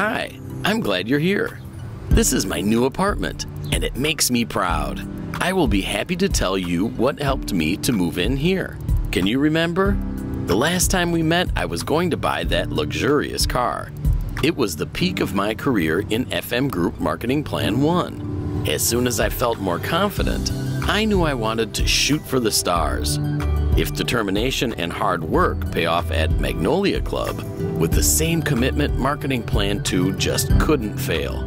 Hi, I'm glad you're here. This is my new apartment, and it makes me proud. I will be happy to tell you what helped me to move in here. Can you remember? The last time we met, I was going to buy that luxurious car. It was the peak of my career in FM Group Marketing Plan 1. As soon as I felt more confident, I knew I wanted to shoot for the stars. If determination and hard work pay off at Magnolia Club, with the same commitment, Marketing Plan 2 just couldn't fail.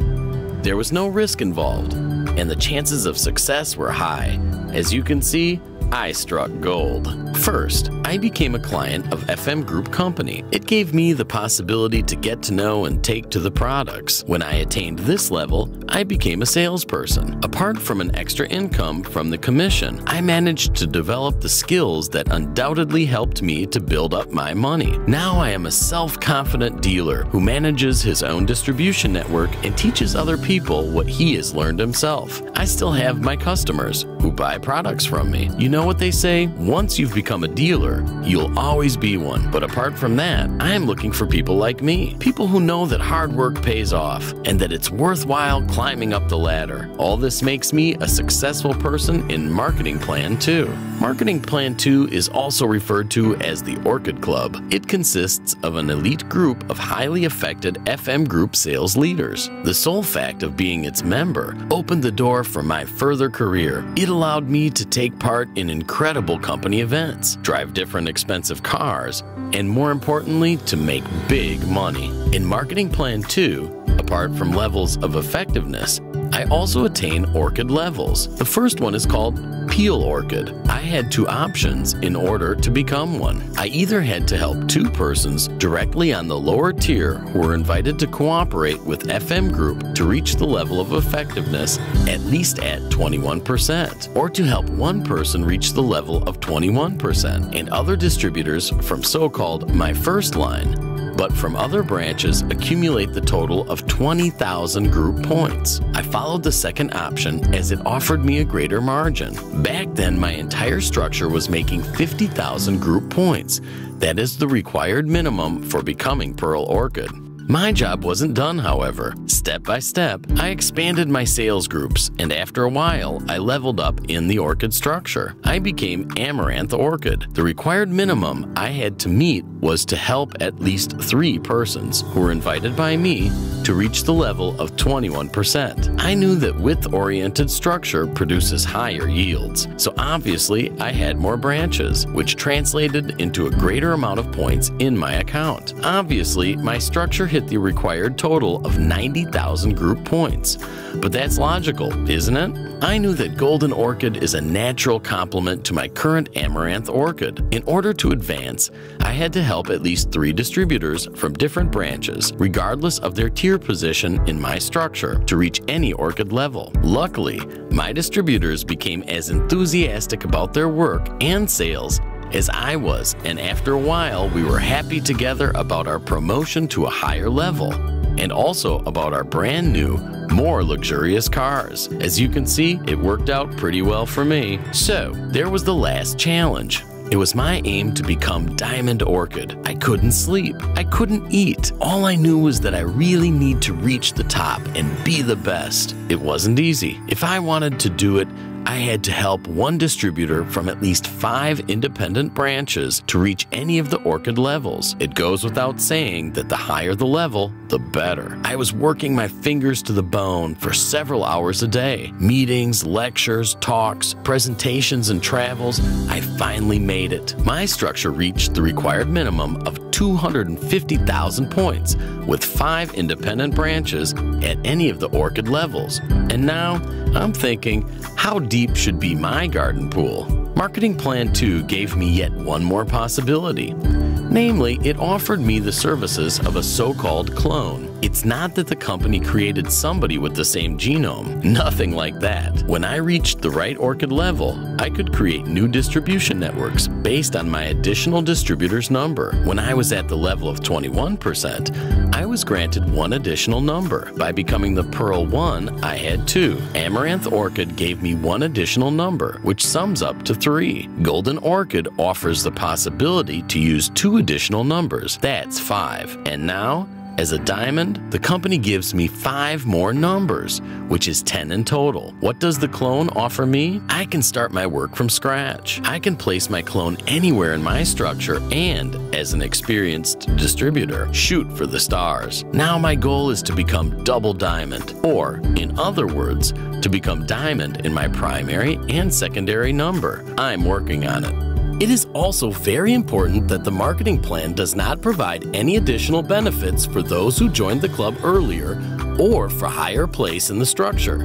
There was no risk involved, and the chances of success were high. As you can see, I struck gold. First, I became a client of FM Group Company. It gave me the possibility to get to know and take to the products. When I attained this level, I became a salesperson. Apart from an extra income from the commission, I managed to develop the skills that undoubtedly helped me to build up my money. Now I am a self-confident dealer who manages his own distribution network and teaches other people what he has learned himself. I still have my customers who buy products from me. You know what they say? Once you've become a dealer, you'll always be one. But apart from that, I am looking for people like me. People who know that hard work pays off and that it's worthwhile climbing up the ladder. All this makes me a successful person in Marketing Plan 2. Marketing Plan 2 is also referred to as the Orchid Club. It consists of an elite group of highly affected FM Group sales leaders. The sole fact of being its member opened the door for my further career. It allowed me to take part in incredible company events, drive different expensive cars, and more importantly, to make big money. In Marketing Plan 2, apart from levels of effectiveness, I also attain Orchid levels. The first one is called Peel Orchid. I had two options in order to become one. I either had to help two persons directly on the lower tier who were invited to cooperate with FM Group to reach the level of effectiveness at least at 21%, or to help one person reach the level of 21%, and other distributors from so-called my first line, but from other branches accumulate the total of 20,000 group points. I followed the second option as it offered me a greater margin. Back then, my entire structure was making 50,000 group points. That is the required minimum for becoming Pearl Orchid. My job wasn't done, however. Step by step, I expanded my sales groups, and after a while, I leveled up in the orchid structure. I became Amaranth Orchid. The required minimum I had to meet was to help at least 3 persons who were invited by me to reach the level of 21%. I knew that width-oriented structure produces higher yields, so obviously I had more branches, which translated into a greater amount of points in my account. Obviously, my structure hit the required total of 90,000 group points. But that's logical, isn't it? I knew that Golden Orchid is a natural complement to my current Amaranth Orchid. In order to advance, I had to help at least 3 distributors from different branches, regardless of their tier position in my structure, to reach any orchid level. Luckily, my distributors became as enthusiastic about their work and sales as I was, and after a while, we were happy together about our promotion to a higher level, and also about our brand new, more luxurious cars. As you can see, it worked out pretty well for me. So, there was the last challenge. It was my aim to become Diamond Orchid. I couldn't sleep. I couldn't eat. All I knew was that I really need to reach the top and be the best. It wasn't easy. If I wanted to do it, I had to help one distributor from at least 5 independent branches to reach any of the orchid levels. It goes without saying that the higher the level, the better. I was working my fingers to the bone for several hours a day. Meetings, lectures, talks, presentations, and travels. I finally made it. My structure reached the required minimum of 250,000 points with 5 independent branches at any of the orchid levels. And now I'm thinking, how deep should be my garden pool? Marketing Plan 2 gave me yet one more possibility. Namely, it offered me the services of a so-called clone. It's not that the company created somebody with the same genome. Nothing like that. When I reached the right orchid level, I could create new distribution networks based on my additional distributor's number. When I was at the level of 21%, I was granted 1 additional number. By becoming the Pearl 1, I had 2. Amaranth Orchid gave me 1 additional number, which sums up to 3. Golden Orchid offers the possibility to use 2 additional numbers. That's 5. And now, As a diamond, the company gives me 5 more numbers, which is 10 in total. What does the clone offer me? I can start my work from scratch. I can place my clone anywhere in my structure and, as an experienced distributor, shoot for the stars. Now my goal is to become double diamond, or, in other words, to become diamond in my primary and secondary number. I'm working on it. It is also very important that the marketing plan does not provide any additional benefits for those who joined the club earlier or for higher place in the structure.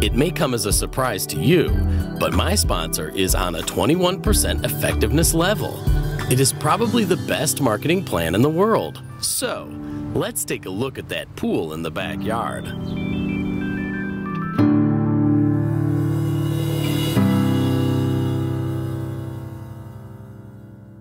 It may come as a surprise to you, but my sponsor is on a 21% effectiveness level. It is probably the best marketing plan in the world. So, let's take a look at that pool in the backyard.